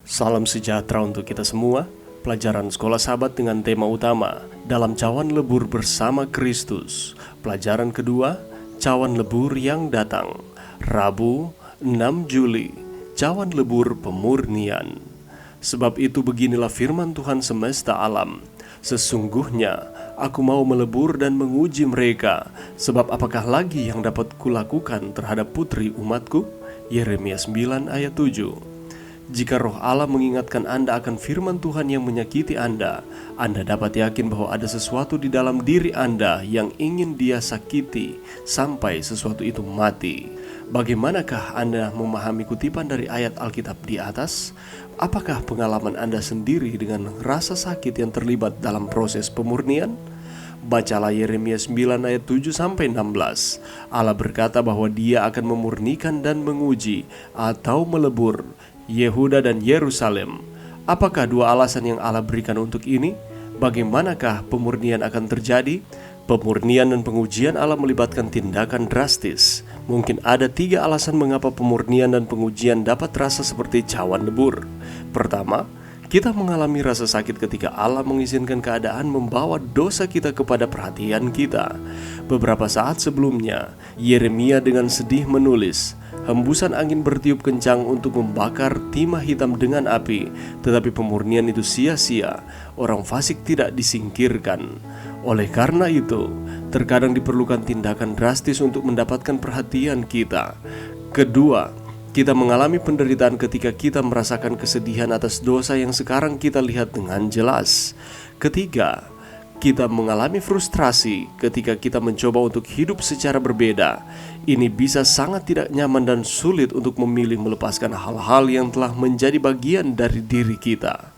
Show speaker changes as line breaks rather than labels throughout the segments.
Salam sejahtera untuk kita semua. Pelajaran Sekolah Sahabat dengan tema utama Dalam Cawan Lebur Bersama Kristus. Pelajaran kedua, Cawan Lebur yang Datang. Rabu, 6 Juli. Cawan Lebur Pemurnian. Sebab itu beginilah firman Tuhan semesta alam. Sesungguhnya aku mau melebur dan menguji mereka. Sebab apakah lagi yang dapat kulakukan terhadap putri umatku? Yeremia 9 ayat 7. Jika Roh Allah mengingatkan Anda akan firman Tuhan yang menyakiti Anda dapat yakin bahwa ada sesuatu di dalam diri Anda yang ingin Dia sakiti sampai sesuatu itu mati. Bagaimanakah Anda memahami kutipan dari ayat Alkitab di atas? Apakah pengalaman Anda sendiri dengan rasa sakit yang terlibat dalam proses pemurnian? Bacalah Yeremia 9 ayat 7-16. Allah berkata bahwa Dia akan memurnikan dan menguji atau melebur Yehuda dan Yerusalem. Apakah dua alasan yang Allah berikan untuk ini? Bagaimanakah pemurnian akan terjadi? Pemurnian dan pengujian Allah melibatkan tindakan drastis. Mungkin ada 3 alasan mengapa pemurnian dan pengujian dapat terasa seperti cawan lebur. Pertama, kita mengalami rasa sakit ketika Allah mengizinkan keadaan membawa dosa kita kepada perhatian kita. Beberapa saat sebelumnya, Yeremia dengan sedih menulis, hembusan angin bertiup kencang untuk membakar timah hitam dengan api, tetapi pemurnian itu sia-sia, orang fasik tidak disingkirkan. Oleh karena itu, terkadang diperlukan tindakan drastis untuk mendapatkan perhatian kita. Kedua, kita mengalami penderitaan ketika kita merasakan kesedihan atas dosa yang sekarang kita lihat dengan jelas. Ketiga, kita mengalami frustrasi ketika kita mencoba untuk hidup secara berbeda. Ini bisa sangat tidak nyaman dan sulit untuk memilih melepaskan hal-hal yang telah menjadi bagian dari diri kita.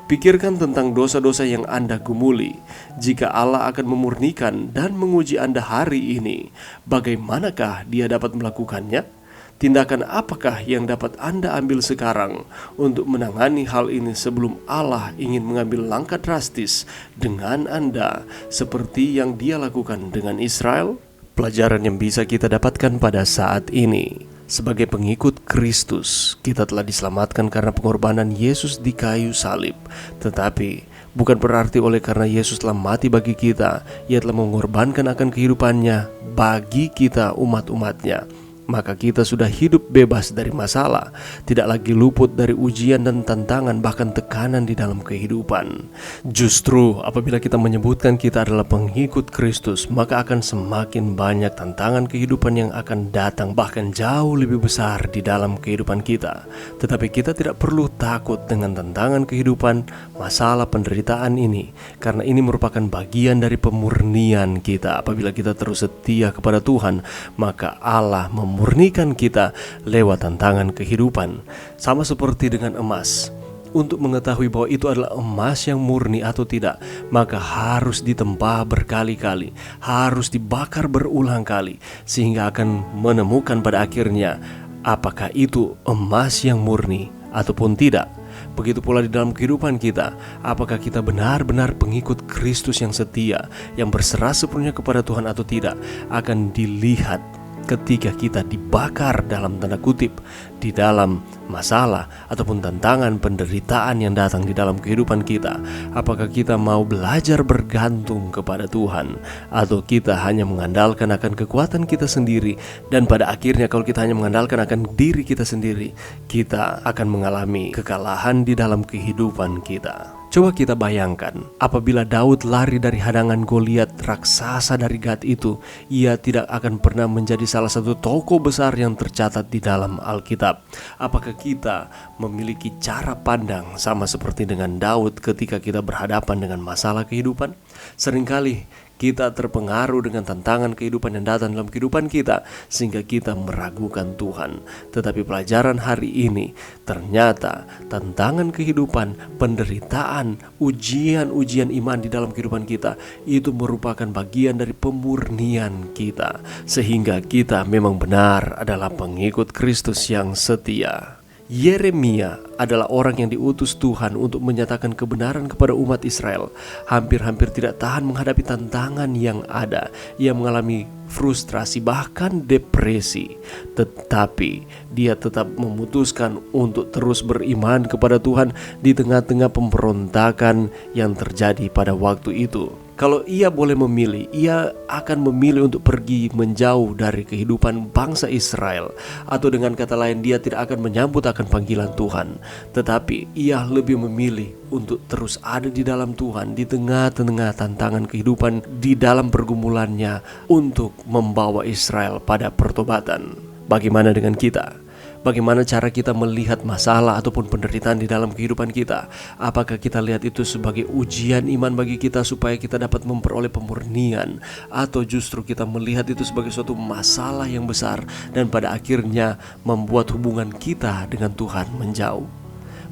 Pikirkan tentang dosa-dosa yang Anda gumuli. Jika Allah akan memurnikan dan menguji Anda hari ini, bagaimanakah Dia dapat melakukannya? Tindakan apakah yang dapat Anda ambil sekarang untuk menangani hal ini sebelum Allah ingin mengambil langkah drastis dengan Anda seperti yang Dia lakukan dengan Israel? Pelajaran yang bisa kita dapatkan pada saat ini. Sebagai pengikut Kristus, kita telah diselamatkan karena pengorbanan Yesus di kayu salib. Tetapi bukan berarti oleh karena Yesus telah mati bagi kita, Ia telah mengorbankan akan kehidupannya bagi kita umat-umatnya. Maka kita sudah hidup bebas dari masalah, tidak lagi luput dari ujian dan tantangan, bahkan tekanan di dalam kehidupan. Justru apabila kita menyebutkan kita adalah pengikut Kristus, maka akan semakin banyak tantangan kehidupan yang akan datang, bahkan jauh lebih besar di dalam kehidupan kita. Tetapi kita tidak perlu takut dengan tantangan kehidupan, masalah, penderitaan ini, karena ini merupakan bagian dari pemurnian kita. Apabila kita terus setia kepada Tuhan, maka Allah memurnikan kita lewat tantangan kehidupan. Sama seperti dengan emas. Untuk mengetahui bahwa itu adalah emas yang murni atau tidak, maka harus ditempa berkali-kali, harus dibakar berulang kali, sehingga akan menemukan pada akhirnya apakah itu emas yang murni ataupun tidak. Begitu pula di dalam kehidupan kita, apakah kita benar-benar pengikut Kristus yang setia, yang berserah sepenuhnya kepada Tuhan atau tidak, akan dilihat ketika kita dibakar dalam tanda kutip di dalam masalah ataupun tantangan penderitaan yang datang di dalam kehidupan kita. Apakah kita mau belajar bergantung kepada Tuhan, atau kita hanya mengandalkan akan kekuatan kita sendiri, dan pada akhirnya kalau kita hanya mengandalkan akan diri kita sendiri, kita akan mengalami kekalahan di dalam kehidupan kita. Coba kita bayangkan, apabila Daud lari dari hadangan Goliat, raksasa dari Gat itu, ia tidak akan pernah menjadi salah satu tokoh besar yang tercatat di dalam Alkitab. Apakah kita memiliki cara pandang sama seperti dengan Daud ketika kita berhadapan dengan masalah kehidupan? Seringkali kita terpengaruh dengan tantangan kehidupan yang datang dalam kehidupan kita, sehingga kita meragukan Tuhan. Tetapi pelajaran hari ini, ternyata tantangan kehidupan, penderitaan, ujian-ujian iman di dalam kehidupan kita, itu merupakan bagian dari pemurnian kita, sehingga kita memang benar adalah pengikut Kristus yang setia. Yeremia adalah orang yang diutus Tuhan untuk menyatakan kebenaran kepada umat Israel. Hampir-hampir tidak tahan menghadapi tantangan yang ada. Ia mengalami frustrasi, bahkan depresi. Tetapi dia tetap memutuskan untuk terus beriman kepada Tuhan di tengah-tengah pemberontakan yang terjadi pada waktu itu. Kalau ia boleh memilih, ia akan memilih untuk pergi menjauh dari kehidupan bangsa Israel. Atau dengan kata lain, dia tidak akan menyambut akan panggilan Tuhan. Tetapi ia lebih memilih untuk terus ada di dalam Tuhan, di tengah-tengah tantangan kehidupan, di dalam pergumulannya, untuk membawa Israel pada pertobatan. Bagaimana dengan kita? Bagaimana cara kita melihat masalah ataupun penderitaan di dalam kehidupan kita? Apakah kita lihat itu sebagai ujian iman bagi kita supaya kita dapat memperoleh pemurnian? Atau justru kita melihat itu sebagai suatu masalah yang besar dan pada akhirnya membuat hubungan kita dengan Tuhan menjauh?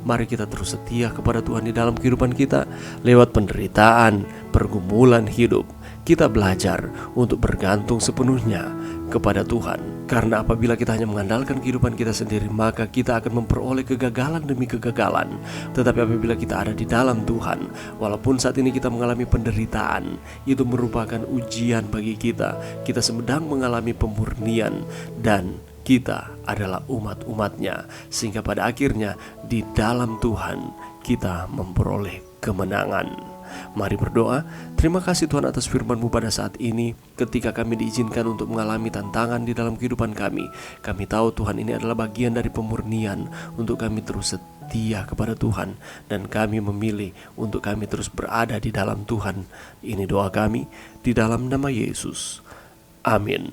Mari kita terus setia kepada Tuhan di dalam kehidupan kita. Lewat penderitaan, pergumulan hidup, kita belajar untuk bergantung sepenuhnya kepada Tuhan. Karena apabila kita hanya mengandalkan kehidupan kita sendiri, maka kita akan memperoleh kegagalan demi kegagalan. Tetapi apabila kita ada di dalam Tuhan, walaupun saat ini kita mengalami penderitaan, itu merupakan ujian bagi kita. Kita sedang mengalami pemurnian dan kita adalah umat-umatnya, sehingga pada akhirnya di dalam Tuhan kita memperoleh kemenangan. Mari berdoa. Terima kasih Tuhan atas firman-Mu pada saat ini. Ketika kami diizinkan untuk mengalami tantangan di dalam kehidupan kami, kami tahu Tuhan ini adalah bagian dari pemurnian untuk kami terus setia kepada Tuhan. Dan kami memilih untuk kami terus berada di dalam Tuhan. Ini doa kami di dalam nama Yesus. Amin.